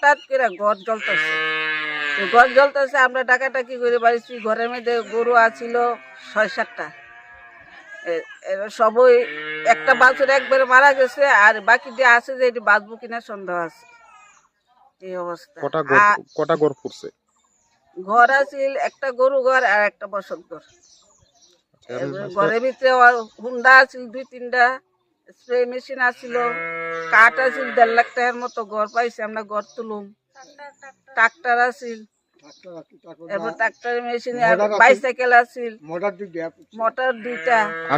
হঠাৎ করে ঘর জ্বলতেছে। ঘর জ্বলতেছে, আমরা ডাকাটাকি করে বাড়িছি। ঘরের মধ্যে গরু আছিল ৬-৭টা। এবার সবই একটা বাছুর একবারে মারা গেছে, আর বাকি যে আছে যে এটি বাঁচবো কিনা সন্দেহ আছে। এই অবস্থা। কটা ঘর পড়ছে? ঘর আছিল একটা গরু ঘর আর একটা বসত ঘর। ঘরের ভিতরে হুন্ডা আছিল ২-৩টা, স্প্রে মেশিন আছিল, কাঠ আছিল ১.৫ লাখ টাকার মতো। ঘর পাইছি আমরা, ঘর তুলুম। ট্রাক্টর আছিল, এবার ট্রাক্টরের মেশিন, বাইসাইকেল আছিল, মোটর ২টা।